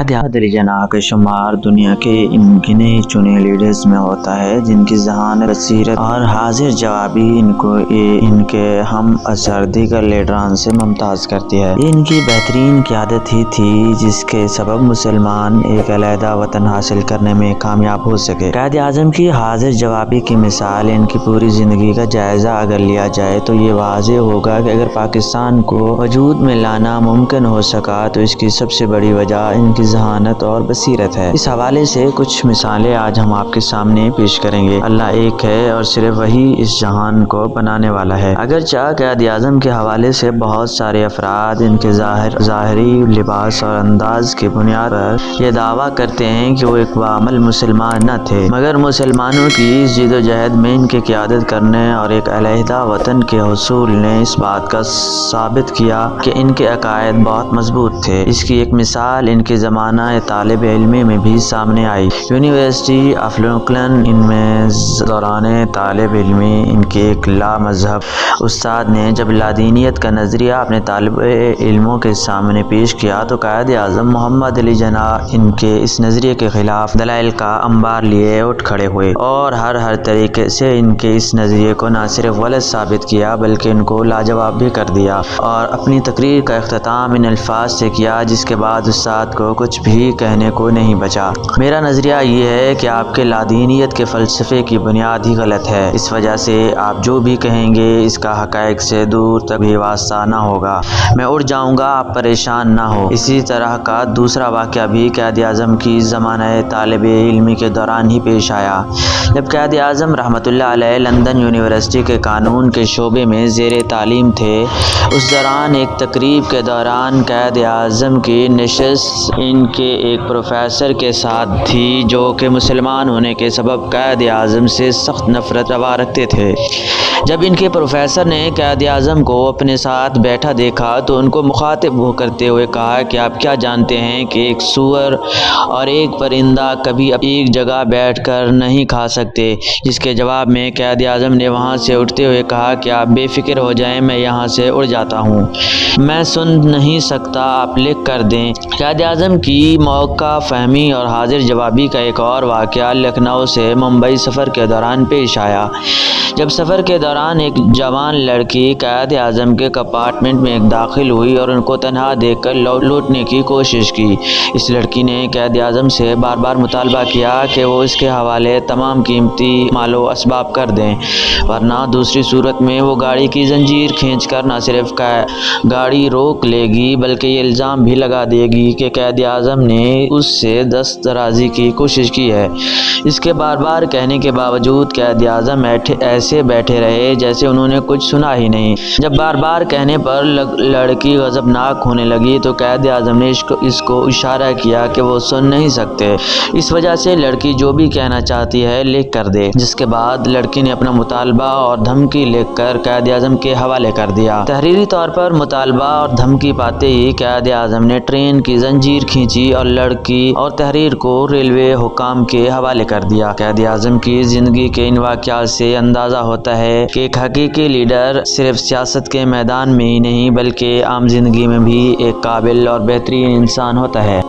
علی جناح کا شمار دنیا کے ان گنے چنے لیڈرز میں ہوتا ہے جن کی ذہانت، بصیرت اور حاضر جوابی ان کے ہم اثر دیگر لیڈران سے ممتاز کرتی ہے۔ یہ ان کی بہترین قیادت ہی تھی جس کے سبب مسلمان ایک علیحدہ وطن حاصل کرنے میں کامیاب ہو سکے۔ قائد اعظم کی حاضر جوابی کی مثال ان کی پوری زندگی کا جائزہ اگر لیا جائے تو یہ واضح ہوگا کہ اگر پاکستان کو وجود میں لانا ممکن ہو سکا تو اس کی سب سے بڑی وجہ ان کی ذہانت اور بصیرت ہے۔ اس حوالے سے کچھ مثالیں آج ہم آپ کے سامنے پیش کریں گے۔ اللہ ایک ہے اور صرف وہی اس جہان کو بنانے والا ہے۔ اگرچہ قائد اعظم کے حوالے سے بہت سارے افراد ان کے ظاہری لباس اور انداز کی بنیاد پر یہ دعویٰ کرتے ہیں کہ وہ ایک بعمل مسلمان نہ تھے، مگر مسلمانوں کی اس جد و جہد میں ان کے قیادت کرنے اور ایک علیحدہ وطن کے حصول نے اس بات کا ثابت کیا کہ ان کے عقائد بہت مضبوط تھے۔ اس کی ایک مثال ان کے زمانہ طالب علمی میں بھی سامنے آئی۔ یونیورسٹی آف لنکن ان میں دوران طالب علمی ان کے ایک لا مذہب استاد نے جب لادینیت کا نظریہ اپنے طالب علموں کے سامنے پیش کیا تو قائد اعظم محمد علی جناح ان کے اس نظریے کے خلاف دلائل کا انبار لیے اٹھ کھڑے ہوئے اور ہر طریقے سے ان کے اس نظریے کو نہ صرف غلط ثابت کیا بلکہ ان کو لاجواب بھی کر دیا اور اپنی تقریر کا اختتام ان الفاظ سے کیا جس کے بعد استاد کو کچھ بھی کہنے کو نہیں بچا۔ میرا نظریہ یہ ہے کہ آپ کے لادینیت کے فلسفے کی بنیاد ہی غلط ہے، اس وجہ سے آپ جو بھی کہیں گے اس کا حقائق سے دور تک بھی واسطہ نہ ہوگا، میں اڑ جاؤں گا، آپ پریشان نہ ہو۔ اسی طرح کا دوسرا واقعہ بھی قائد اعظم کی زمانہ طالب علمی کے دوران ہی پیش آیا۔ جب قائد اعظم رحمۃ اللہ علیہ لندن یونیورسٹی کے قانون کے شعبے میں زیر تعلیم تھے، اس دوران ایک تقریب کے دوران قائد اعظم کی نشست ان کے ایک پروفیسر کے ساتھ تھی جو کہ مسلمان ہونے کے سبب قائد اعظم سے سخت نفرت روا رکھتے تھے۔ جب ان کے پروفیسر نے قائد اعظم کو اپنے ساتھ بیٹھا دیکھا تو ان کو مخاطب کرتے ہوئے کہا کہ آپ کیا جانتے ہیں کہ ایک سور اور ایک پرندہ کبھی ایک جگہ بیٹھ کر نہیں کھا سکتے؟ جس کے جواب میں قائد اعظم نے وہاں سے اٹھتے ہوئے کہا کہ آپ بے فکر ہو جائیں، میں یہاں سے اڑ جاتا ہوں، میں سن نہیں سکتا، آپ لکھ کر دیں۔ قائد اعظم کی موقع فہمی اور حاضر جوابی کا ایک اور واقعہ لکھنؤ سے ممبئی سفر کے دوران پیش آیا۔ جب سفر کے دوران ایک جوان لڑکی قائد اعظم کے کمپارٹمنٹ میں داخل ہوئی اور ان کو تنہا دیکھ کر لوٹنے کی کوشش کی، اس لڑکی نے قائد اعظم سے بار بار مطالبہ کیا کہ وہ اس کے حوالے تمام قیمتی مال و اسباب کر دیں، ورنہ دوسری صورت میں وہ گاڑی کی زنجیر کھینچ کر نہ صرف گاڑی روک لے گی بلکہ یہ الزام بھی لگا دے گی کہ قائد اعظم نے اس سے دست درازی کی کوشش کی ہے۔ اس کے بار بار کہنے کے باوجود قائد اعظم ایسے بیٹھے رہے جیسے انہوں نے کچھ سنا ہی نہیں۔ جب بار بار کہنے پر لڑکی غضبناک ہونے لگی تو قائد اعظم نے اس کو اشارہ کیا کہ وہ سن نہیں سکتے، اس وجہ سے لڑکی جو بھی کہنا چاہتی ہے لکھ کر دے، جس کے بعد لڑکی نے اپنا مطالبہ اور دھمکی لکھ کر قائد اعظم کے حوالے کر دیا۔ تحریری طور پر مطالبہ اور دھمکی پاتے ہی قائد اعظم نے ٹرین کی زنجیر کھینچی اور لڑکی اور تحریر کو ریلوے حکام کے حوالے کر دیا۔ قائد اعظم کی زندگی کے ان واقعات سے اندازہ ہوتا ہے کہ ایک حقیقی لیڈر صرف سیاست کے میدان میں ہی نہیں بلکہ عام زندگی میں بھی ایک قابل اور بہترین انسان ہوتا ہے۔